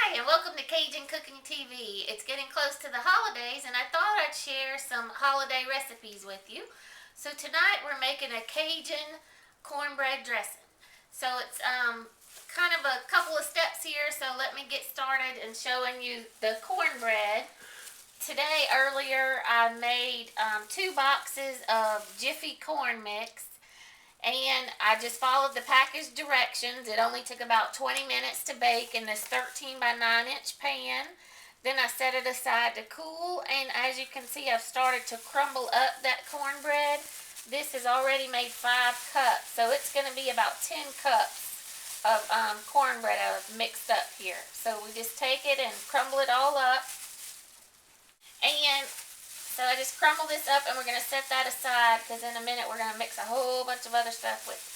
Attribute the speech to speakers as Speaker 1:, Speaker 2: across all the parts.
Speaker 1: Hi, and welcome to Cajun Cooking TV. It's getting close to the holidays, and I thought I'd share some holiday recipes with you. So tonight we're making a Cajun cornbread dressing. So it's kind of a couple of steps here, so let me get started in showing you the cornbread. Today, earlier, I made 2 boxes of JIFFY corn mix. And I just followed the package directions. It only took about 20 minutes to bake in this 13 by 9 inch pan. Then I set it aside to cool, and as you can see, I've started to crumble up that cornbread. This has already made 5 cups, so it's going to be about 10 cups of cornbread I've mixed up here. So we just take it and crumble it all up. And so I just crumble this up, and we're going to set that aside because in a minute we're going to mix a whole bunch of other stuff with it.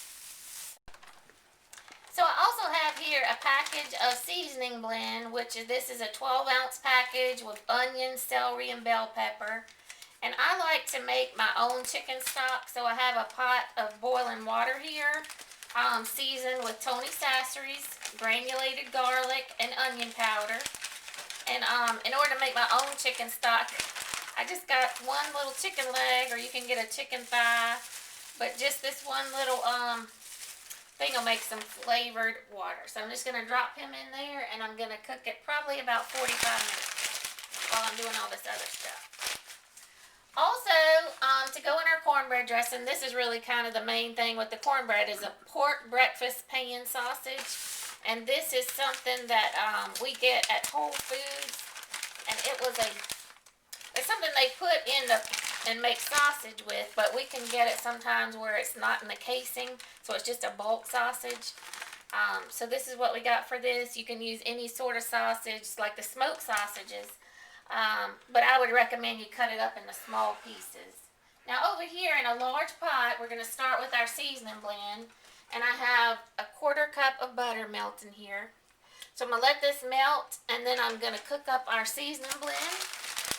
Speaker 1: So I also have here a package of seasoning blend, which this is a 12-ounce package with onion, celery, and bell pepper. And I like to make my own chicken stock, so I have a pot of boiling water here, seasoned with Tony Sassery's, granulated garlic, and onion powder. And in order to make my own chicken stock, I just got one little chicken leg, or you can get a chicken thigh, but just this one little thing will make some flavored water. So I'm just going to drop him in there, and I'm going to cook it probably about 45 minutes while I'm doing all this other stuff. Also, to go in our cornbread dressing, this is really kind of the main thing with the cornbread, is a pork breakfast pan sausage. And this is something that we get at Whole Foods, and it's something they put in and make sausage with, but we can get it sometimes where it's not in the casing, so it's just a bulk sausage. So this is what we got for this. You can use any sort of sausage, like the smoked sausages, but I would recommend you cut it up into small pieces. Now over here in a large pot, we're going to start with our seasoning blend, and I have a 1/4 cup of butter melting here. So I'm going to let this melt, and then I'm going to cook up our seasoning blend.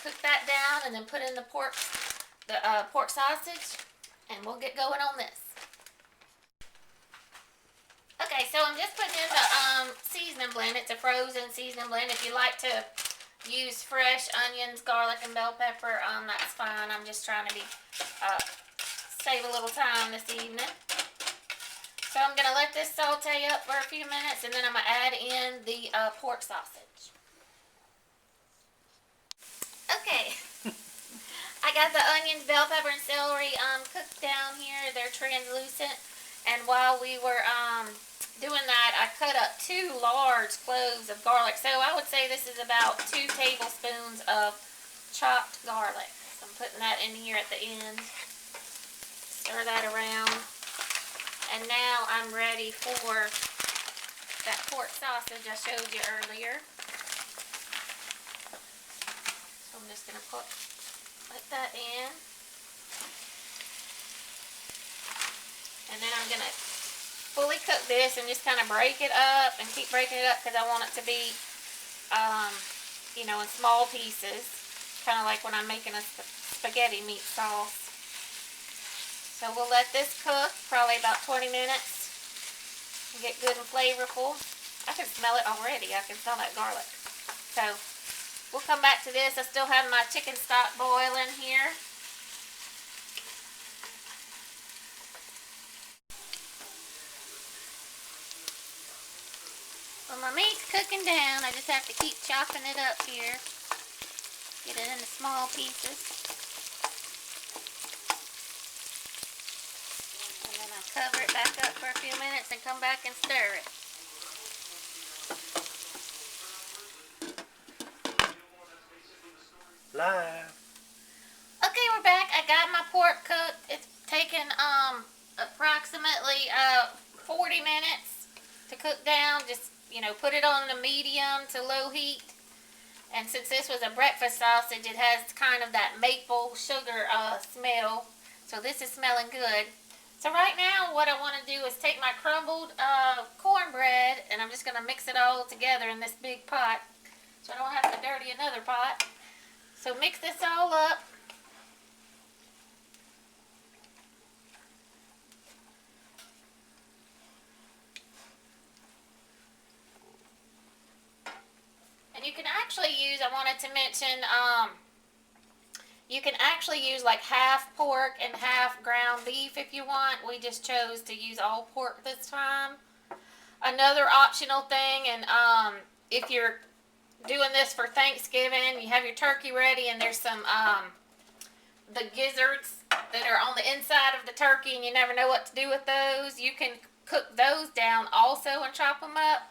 Speaker 1: Cook that down, and then put in the pork sausage, and we'll get going on this. Okay, so I'm just putting in the seasoning blend. It's a frozen seasoning blend. If you like to use fresh onions, garlic, and bell pepper, that's fine. I'm just trying to save a little time this evening. So I'm going to let this saute up for a few minutes, and then I'm going to add in the pork sausage. Okay, I got the onions, bell pepper, and celery cooked down here. They're translucent, and while we were doing that, I cut up 2 large cloves of garlic. So I would say this is about 2 tablespoons of chopped garlic. So I'm putting that in here at the end. Stir that around, and now I'm ready for that pork sausage I showed you earlier. I'm just going to put that in, and then I'm going to fully cook this and just kind of break it up and keep breaking it up because I want it to be, in small pieces, kind of like when I'm making a spaghetti meat sauce. So we'll let this cook probably about 20 minutes and get good and flavorful. I can smell it already. I can smell that garlic. So we'll come back to this. I still have my chicken stock boiling here. Well, my meat's cooking down. I just have to keep chopping it up here. Get it into small pieces. And then I cover it back up for a few minutes and come back and stir it.
Speaker 2: Live.
Speaker 1: Okay, we're back. I got my pork cooked. It's taken approximately 40 minutes to cook down. Just, put it on a medium to low heat. And since this was a breakfast sausage, it has kind of that maple sugar smell. So this is smelling good. So right now what I want to do is take my crumbled cornbread, and I'm just going to mix it all together in this big pot so I don't have to dirty another pot. So mix this all up. actually use, I wanted to mention, you can actually use like half pork and half ground beef if you want. We just chose to use all pork this time. Another optional thing, and if you're doing this for Thanksgiving, you have your turkey ready, and there's some the gizzards that are on the inside of the turkey, and you never know what to do with those. You can cook those down also and chop them up.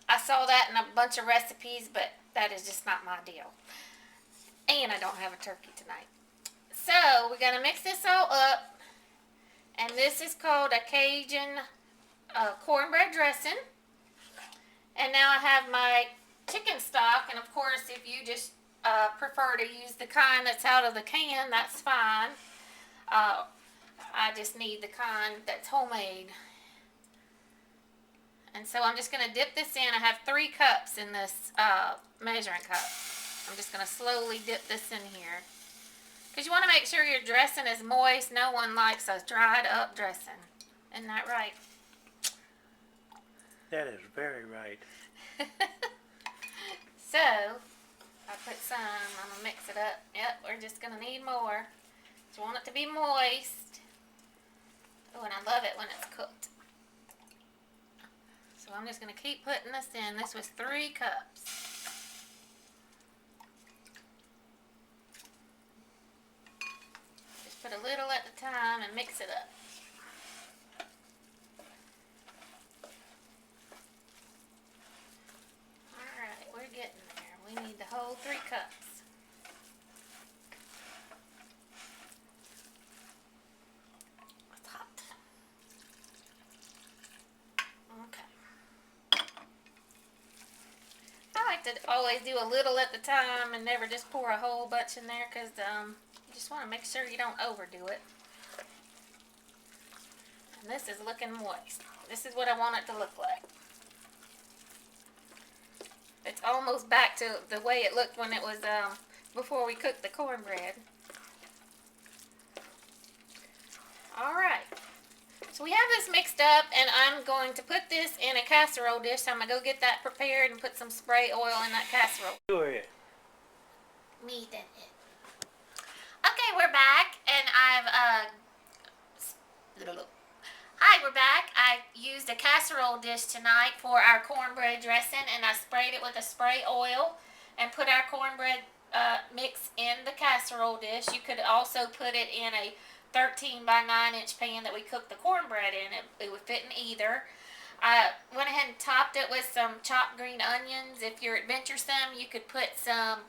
Speaker 1: I saw that in a bunch of recipes, but that is just not my deal. And I don't have a turkey tonight. So we're gonna mix this all up, and this is called a Cajun cornbread dressing. And now I have my chicken stock, and of course if you just prefer to use the kind that's out of the can, that's fine. I just need the kind that's homemade. And so I'm just going to dip this in. I have 3 cups in this measuring cup. I'm just going to slowly dip this in here. Because you want to make sure your dressing is moist. No one likes a dried up dressing. Isn't that right?
Speaker 2: That is very right.
Speaker 1: So, I put some. I'm going to mix it up. Yep, we're just going to need more. You want it to be moist. Oh, and I love it when it's cooked. So I'm just going to keep putting this in. This was 3 cups. Just put a little at a time and mix it up. Alright, we're getting there. We need the whole 3 cups. It's hot. Okay. I like to always do a little at the time and never just pour a whole bunch in there, because you just want to make sure you don't overdo it. And this is looking moist. This is what I want it to look like. It's almost back to the way it looked when it was before we cooked the cornbread. Alright. So we have this mixed up, and I'm going to put this in a casserole dish. So I'm going to go get that prepared and put some spray oil in that casserole.
Speaker 2: Do it.
Speaker 1: Me then it. Okay, we're back, and I've Hi, we're back. I used a casserole dish tonight for our cornbread dressing, and I sprayed it with a spray oil and put our cornbread mix in the casserole dish. You could also put it in a 13 by 9 inch pan that we cooked the cornbread in. It would fit in either. I went ahead and topped it with some chopped green onions. If you're adventuresome, you could put some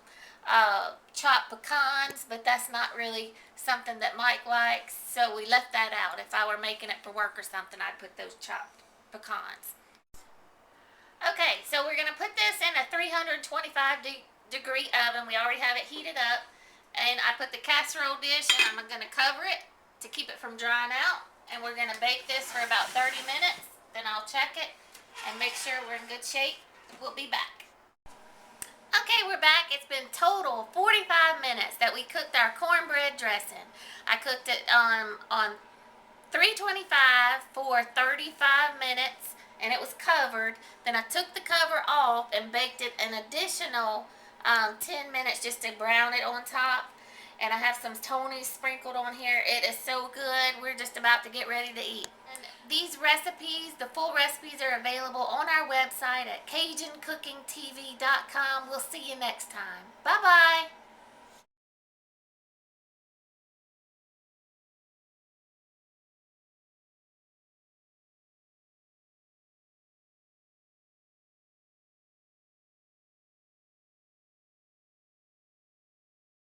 Speaker 1: chopped pecans, but that's not really something that Mike likes, so we left that out. If I were making it for work or something, I'd put those chopped pecans. Okay, so we're going to put this in a 325 degree oven. We already have it heated up, and I put the casserole dish, and I'm going to cover it to keep it from drying out, and we're going to bake this for about 30 minutes. Then I'll check it and make sure we're in good shape. We'll be back. Okay, we're back. It's been total 45 minutes that we cooked our cornbread dressing. I cooked it on 325 for 35 minutes, and it was covered. Then I took the cover off and baked it an additional 10 minutes just to brown it on top. And I have some Tony's sprinkled on here. It is so good. We're just about to get ready to eat. And these recipes, the full recipes, are available on our website at CajunCookingTV.com. We'll see you next time. Bye-bye.